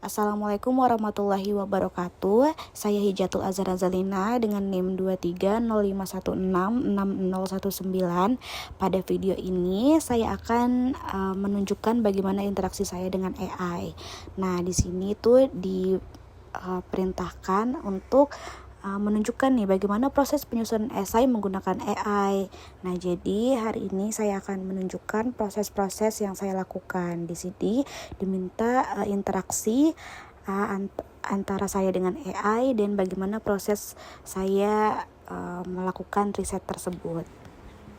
Assalamualaikum warahmatullahi wabarakatuh. Saya Hijatul Azhar Zalina dengan NIM 2305166019. Pada video ini saya akan menunjukkan bagaimana interaksi saya dengan AI. Nah, di sini tuh diperintahkan untuk menunjukkan nih bagaimana proses penyusunan esai menggunakan AI. Nah, jadi hari ini saya akan menunjukkan proses-proses yang saya lakukan. Di sini diminta interaksi antara saya dengan AI dan bagaimana proses saya melakukan riset tersebut.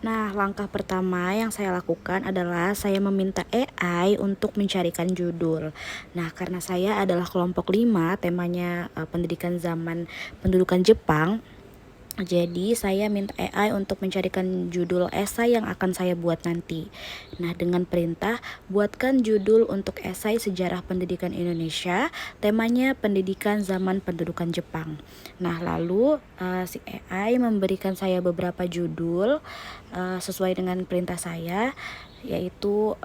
Nah, langkah pertama yang saya lakukan adalah saya meminta AI untuk mencarikan judul. Nah, karena saya adalah kelompok 5, temanya pendidikan zaman pendudukan Jepang. Jadi saya minta AI untuk mencarikan judul esai yang akan saya buat nanti. Nah, dengan perintah buatkan judul untuk esai sejarah pendidikan Indonesia, temanya pendidikan zaman pendudukan Jepang. Nah, lalu si AI memberikan saya beberapa judul sesuai dengan perintah saya, yaitu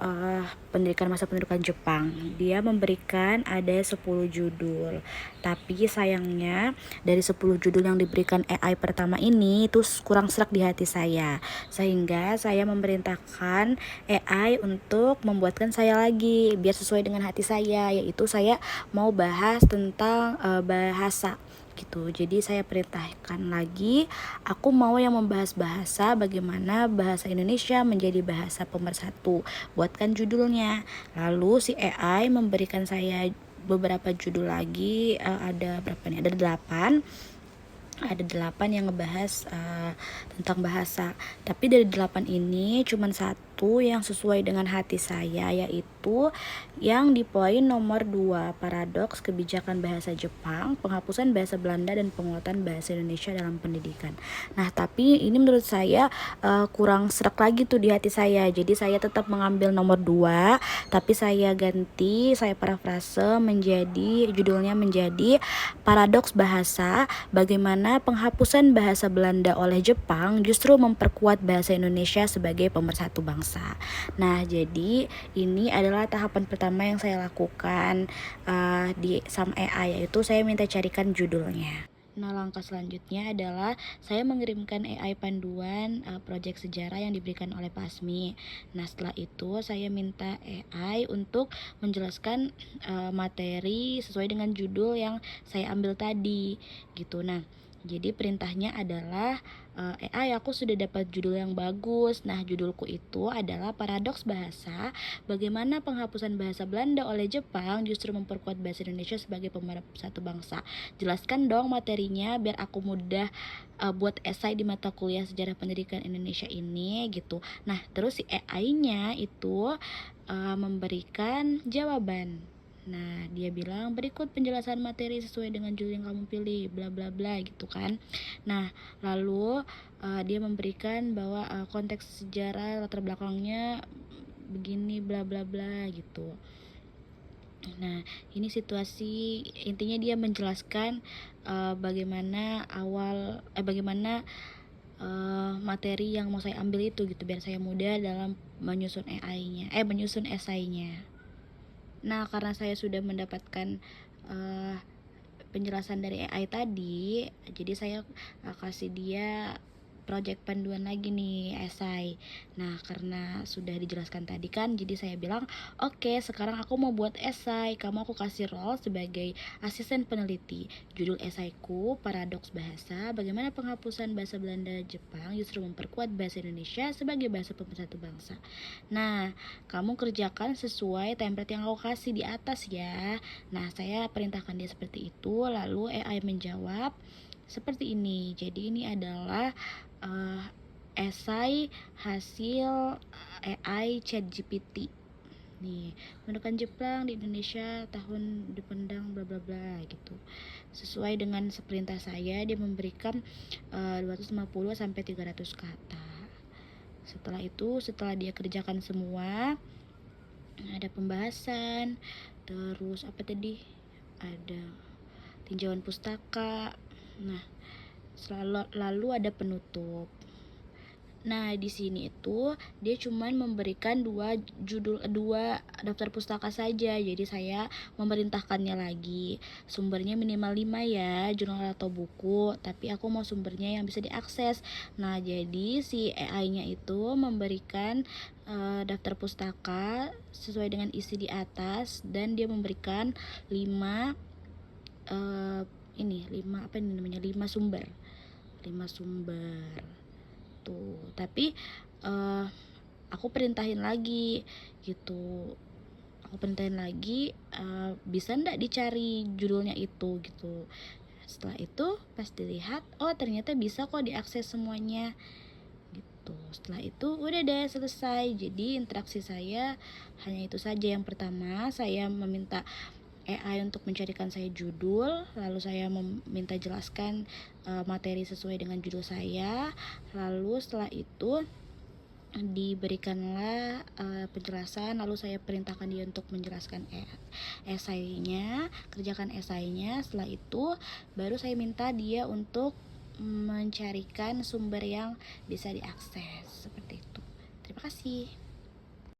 pendidikan masa pendudukan Jepang. Dia memberikan ada 10 judul. Tapi sayangnya dari 10 judul yang diberikan AI pertama ini itu kurang serak di hati saya. Sehingga saya memerintahkan AI untuk membuatkan saya lagi biar sesuai dengan hati saya, yaitu saya mau bahas tentang bahasa gitu. Jadi saya perintahkan lagi, aku mau yang membahas bahasa, bagaimana bahasa Indonesia menjadi bahasa pemersatu. Buatkan judulnya. Lalu si AI memberikan saya beberapa judul lagi, ada berapa nih? Ada 8 yang ngebahas tentang bahasa. Tapi dari 8 ini cuman satu yang sesuai dengan hati saya, yaitu yang di poin nomor 2, paradoks kebijakan bahasa Jepang, penghapusan bahasa Belanda dan penguatan bahasa Indonesia dalam pendidikan. Nah, tapi ini menurut saya kurang serak lagi tuh di hati saya. Jadi saya tetap mengambil nomor 2, tapi saya ganti, saya parafrase menjadi judulnya menjadi paradoks bahasa, bagaimana penghapusan bahasa Belanda oleh Jepang justru memperkuat bahasa Indonesia sebagai pemersatu bangsa. Nah, jadi ini adalah tahapan pertama yang saya lakukan di sama AI, yaitu saya minta carikan judulnya. Nah, langkah selanjutnya adalah saya mengirimkan AI panduan proyek sejarah yang diberikan oleh PASMI. Nah, setelah itu saya minta AI untuk menjelaskan materi sesuai dengan judul yang saya ambil tadi gitu. Nah, jadi perintahnya adalah AI, aku sudah dapat judul yang bagus. Nah, judulku itu adalah paradoks bahasa, bagaimana penghapusan bahasa Belanda oleh Jepang justru memperkuat bahasa Indonesia sebagai pemersatu bangsa. Jelaskan dong materinya biar aku mudah buat esai di mata kuliah sejarah pendidikan Indonesia ini gitu. Nah, terus si AI-nya itu memberikan jawaban. Nah, dia bilang berikut penjelasan materi sesuai dengan judul yang kamu pilih, bla bla bla gitu kan. Nah, lalu dia memberikan bahwa konteks sejarah latar belakangnya begini bla bla bla gitu. Nah, ini situasi, intinya dia menjelaskan bagaimana materi yang mau saya ambil itu gitu, biar saya mudah dalam menyusun menyusun esainya. Nah, karena saya sudah mendapatkan penjelasan dari AI tadi, jadi saya kasih dia project panduan lagi nih, esai. Nah, karena sudah dijelaskan tadi kan, jadi saya bilang, oke, sekarang aku mau buat esai. Kamu aku kasih role sebagai asisten peneliti. Judul esaiku, paradoks bahasa, bagaimana penghapusan bahasa Belanda Jepang justru memperkuat bahasa Indonesia sebagai bahasa pemersatu bangsa. Nah, kamu kerjakan sesuai template yang aku kasih di atas ya. Nah, saya perintahkan dia seperti itu, lalu AI menjawab seperti ini. Jadi ini adalah esai hasil AI ChatGPT. Nih, pendudukan Jepang di Indonesia tahun dipandang bla bla bla gitu. Sesuai dengan perintah saya, dia memberikan 250 sampai 300 kata. Setelah itu, setelah dia kerjakan semua, ada pembahasan, terus apa tadi? Ada tinjauan pustaka. Nah, lalu ada penutup. Nah, di sini itu dia cuman memberikan dua daftar pustaka saja. Jadi saya memerintahkannya lagi. Sumbernya minimal 5 ya, jurnal atau buku, tapi aku mau sumbernya yang bisa diakses. Nah, jadi si AI-nya itu memberikan daftar pustaka sesuai dengan isi di atas, dan dia memberikan 5 5 sumber. 5 sumber. Tuh, tapi aku perintahin lagi gitu. Bisa ndak dicari judulnya itu gitu. Setelah itu pas dilihat, oh ternyata bisa kok diakses semuanya gitu. Setelah itu udah deh selesai. Jadi interaksi saya hanya itu saja. Yang pertama, saya meminta AI untuk mencarikan saya judul, lalu saya meminta jelaskan materi sesuai dengan judul saya. Lalu setelah itu diberikanlah penjelasan, lalu saya perintahkan dia untuk menjelaskan esainya, kerjakan esainya. Setelah itu baru saya minta dia untuk mencarikan sumber yang bisa diakses, seperti itu. Terima kasih.